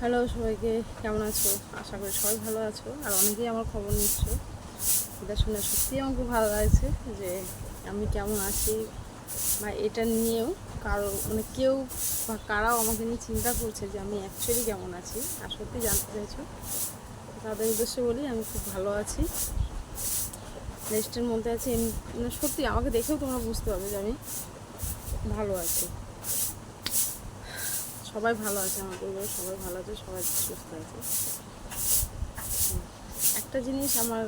Hello সবাইকে, কেমন আছো? আশা করি সবাই ভালো আছো। আর অনেকেই আমার খবর নিচ্ছ, এটা শুনে সত্যিই আমার খুব ভালো লাগছে যে আমি কেমন আছি, বা এটা নিয়েও কারো কেউ বা কারাও আমাকে নিয়ে চিন্তা করছে যে আমি অ্যাকচুয়ালি কেমন আছি আর সত্যি জানতে চাইছো। তাদের উদ্দেশ্যে বলি আমি খুব ভালো আছি, রেস্টের মধ্যে আছি। সত্যি আমাকে দেখেও তোমরা বুঝতে পারবে যে আমি ভালো আছি। সবাই ভালো আছে, আমার পরিবারের সবাই ভালো আছে, সবাই সুস্থ আছে। একটা জিনিস আমার,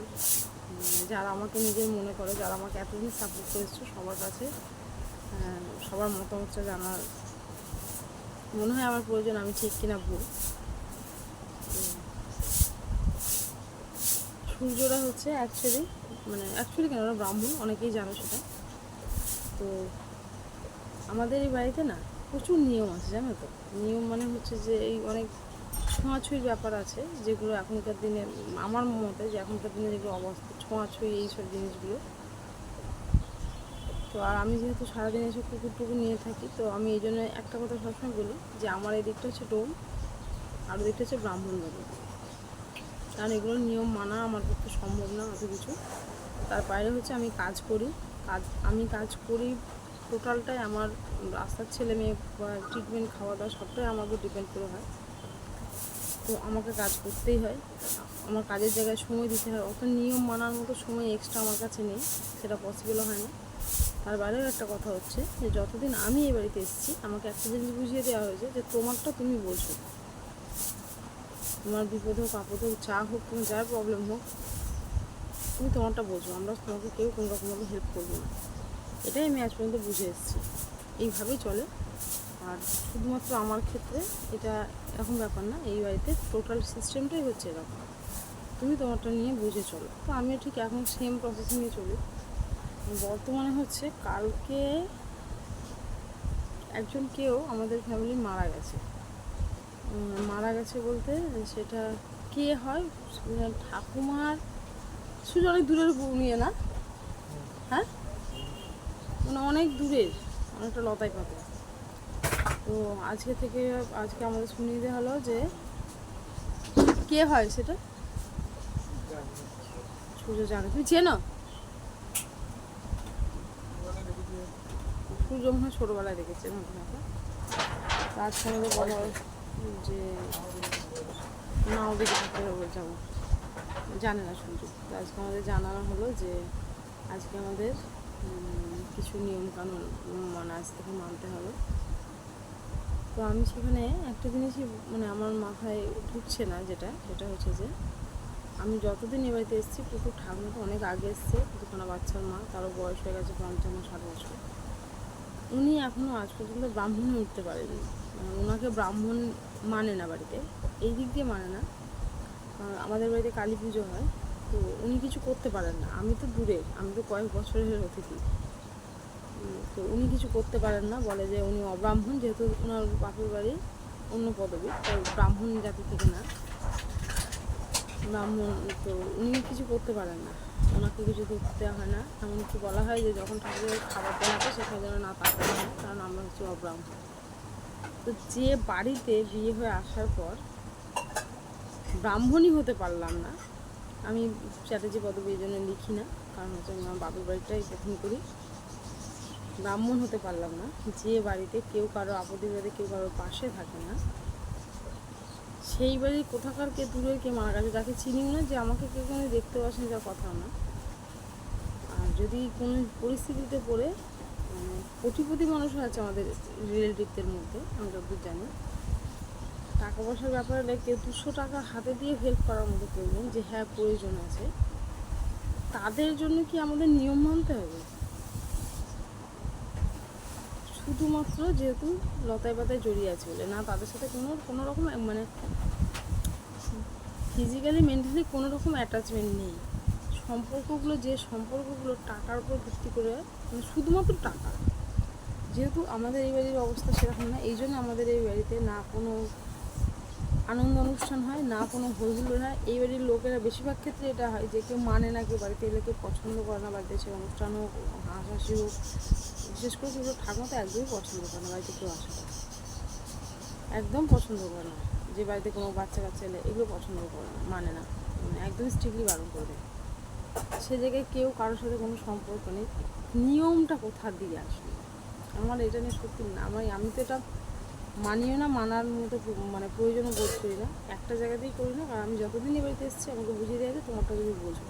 যারা আমাকে নিজের মনে করে, যারা আমাকে এতদিন সাপোর্ট করেছে, সবার কাছে সবার মতামতটা জানার মনে হয় আমার প্রয়োজন, আমি ঠিক কিনা ভুল। সূর্যরা হচ্ছে অ্যাকচুয়ালি কেন, ওরা ব্রাহ্মণ, অনেকেই জানো সেটা। তো আমাদের এই বাড়িতে না প্রচুর নিয়ম আছে, জানো তো। নিয়ম মানে হচ্ছে যে এই অনেক ছোঁয়াছুঁয়ির ব্যাপার আছে, যেগুলো এখনকার দিনে আমার মতে যে এখনকার দিনে যেগুলো অবস্থা ছোঁয়াছুঁয়ি এইসব জিনিসগুলো। তো আর আমি যেহেতু সারাদিন এসব কুকুর নিয়ে থাকি, তো আমি এই জন্য একটা কথা সবসময় বলি যে আমার এই দিকটা হচ্ছে ডোম, আর দিকটা হচ্ছে ব্রাহ্মণ বাড়ি। কারণ এগুলোর নিয়ম মানা আমার পক্ষে সম্ভব না অত কিছু। তার বাইরে হচ্ছে আমি কাজ করি টোটালটাই আমার রাস্তার ছেলে মেয়ে বা ট্রিটমেন্ট, খাওয়া দাওয়া সবটাই আমার উপর ডিপেন্ড করে হয়। তো আমাকে কাজ করতেই হয়, আমার কাজের জায়গায় সময় দিতে হয়। অত নিয়ম মানার মতো সময় এক্সট্রা আমার কাছে নেই, সেটা পসিবলও হয় না। তার বাইরেও একটা কথা হচ্ছে যে যতদিন আমি এই বাড়িতে এসেছি আমাকে একটা জিনিস বুঝিয়ে দেওয়া হয়েছে যে তোমারটা তুমি বোঝো। তোমার বিপদ হোক, আপদ হোক, যা হোক, তোমার যার প্রবলেম হোক, তুমি তোমারটা বোঝো। আমরা তোমাকে কেউ কোনো রকমভাবে হেল্প করবো না, এটাই আমি আজ পর্যন্ত বুঝে এসেছি। এইভাবেই চলে। আর শুধুমাত্র আমার ক্ষেত্রে এটা এরকম ব্যাপার না, এই বাড়িতে টোটাল সিস্টেমটাই হচ্ছে এরকম, তুমি তোমারটা নিয়ে বুঝে চলো। তো আমিও ঠিক এখন সেম প্রসেসিংয়ে চলি। বর্তমানে হচ্ছে কালকে কেউ আমাদের ফ্যামিলি মারা গেছে বলতে সেটা কে হয়, ঠাকুমার শুধু অনেক দূরের নিয়ে না, হ্যাঁ, অনেক দূরের, অনেকটা লতায় পাতায়। তো আজকে আমাদের শুনিয়ে দেওয়া হলো যে কে হয় সেটা। সূর্য জানে, তুমি চেনো? সূর্য মনে হয় ছোটোবেলায় দেখেছে ঘটনাটা। আজকে আমাদের বলা যে না, ওদিকে থাকতে হবে, যাবো, জানে না সূর্য। তো আজকে আমাদের জানানো হলো যে আজকে আমাদের কিছু নিয়মকানুন আজ থেকে মানতে হবে। তো আমি সেখানে একটা জিনিসই আমার মাথায় ঢুকছে না, সেটা হচ্ছে যে আমি যতদিন এ বাড়িতে এসেছি, পুকুর ঠাকুমা তো অনেক আগে এসছে, দুখানা বাচ্চার মা, তারও বয়স হয়ে গেছে 55-60 বছর। উনি এখনও আজ পর্যন্ত ব্রাহ্মণে উঠতে পারেনি। ওনাকে ব্রাহ্মণ মানে না বাড়িতে, এই দিক দিয়ে মানে না। আমাদের বাড়িতে কালী পুজো হয়, তো উনি কিছু করতে পারেন না। আমি তো দূরে, আমি তো কয়েক বছরের অতিথি। তো উনি কিছু করতে পারেন না, বলে যে উনি অব্রাহ্মণ, যেহেতু ওনার বাপের বাড়ি অন্য পদবী, তাই ব্রাহ্মণ জাতি থেকে না, ব্রাহ্মণ। তো উনি কিছু করতে পারেন না, ওনাকে কিছু করতে দেওয়া হয় না। এমনকি বলা হয় যে যখন ঠাকুরের খাবার দেওয়া হয় সেখানে যেন না তাকানো হয়, কারণ আমরা হচ্ছে অব্রাহ্মণ। তো যে বাড়িতে বিয়ে হয়ে আসার পর ব্রাহ্মণই হতে পারলাম না, আমি চ্যাটার্জি পদবী এই জন্য লিখি না, কারণ হচ্ছে আমি আমার বাপের বাড়িটাই প্রথম করি। ব্রাহ্মণ হতে পারলাম না, যে বাড়িতে কেউ কারো আপদে বাড়িতে কেউ কারোর পাশে থাকে না, সেই বাড়ির কোথাকার কে দূরের কে মারা গেছে, যাকে চিনিও না, যে আমাকে কেউ কোনো দেখতেও আসেনি, যা কথা না। আর যদি কোনো পরিস্থিতিতে পড়ে, কোটিপতি মানুষ আছে আমাদের রিলেটিভদের মধ্যে, আমি যতদূর জানি, টাকা পয়সার ব্যাপারে কেউ 200 টাকা হাতে দিয়ে হেল্প করার মতো কেউ নেই, যে হ্যাঁ প্রয়োজন আছে, তাদের জন্য কি আমাদের নিয়ম মানতে হবে? শুধুমাত্র যেহেতু লতায় পাতায় জড়িয়ে আছে বলে না, তাদের সাথে কোনো রকম ফিজিক্যালি মেন্টালি কোনো রকম অ্যাটাচমেন্ট নেই। সম্পর্কগুলো টাকার উপর ভিত্তি করে, শুধুমাত্র টাকা। যেহেতু আমাদের এই বাড়ির অবস্থা সেরকম না, এই জন্য আমাদের এই বাড়িতে না কোনো আনন্দ অনুষ্ঠান হয়, না কোনো হইহুল্লোড় হয়। এই বাড়ির লোকেরা বেশিরভাগ ক্ষেত্রে এটা হয় যে কেউ মানে না, কেউ বাড়িতে এলে কেউ পছন্দ করে না, বাড়িতে সে অনুষ্ঠান হোক, হাসাহাসি হোক। বিশেষ করে সেগুলো ঠাকুমা তো একদমই পছন্দ করে না বাড়িতে কেউ আসা, একদম পছন্দ করে না যে বাড়িতে কোনো বাচ্চা কাচ্চা এলে এগুলো পছন্দ করে না, মানে না, মানে একদম স্ট্রিক্টলি বারণ করে দেয়। সে জায়গায় কেউ কারোর সাথে কোনো সম্পর্ক নেই, নিয়মটা কোথার দিকে আসবে? আমার এটা নিয়ে সত্যি না, আমি তো এটা মানিও না, মানার মতো মানে প্রয়োজনও বোধ করি না, একটা জায়গাতেই করি না, কারণ আমি যতদিন এ বাড়িতে এসেছি আমাকে বুঝিয়ে দেওয়া যে তোমারটা তুমি বোঝো।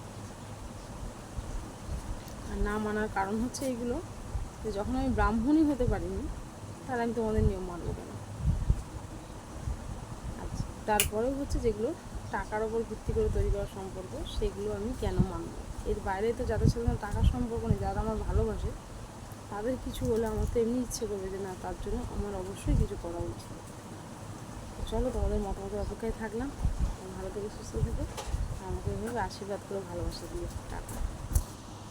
আর না মানার কারণ হচ্ছে এইগুলো, যে যখন আমি ব্রাহ্মণই হতে পারিনি তাহলে আমি তোমাদের নিয়ম মানবো কেন? আচ্ছা, তারপরেও হচ্ছে যেগুলো টাকার ওপর ভিত্তি করে তৈরি করা সম্পর্ক, সেগুলো আমি কেন মানব? এর বাইরে তো যাদের সাথে আমার টাকার সম্পর্ক নেই, যারা আমার ভালোবাসে, তাদের কিছু হলে আমার তো এমনি ইচ্ছে করবে যে না, তার জন্য আমার অবশ্যই কিছু করা উচিত। চলো, তোমাদের মতামতের অপেক্ষায় থাকলাম। ভালো থেকে সুস্থ থেকো, আমাকে এভাবে আশীর্বাদ করে ভালোবাসা দিয়ে টাকা।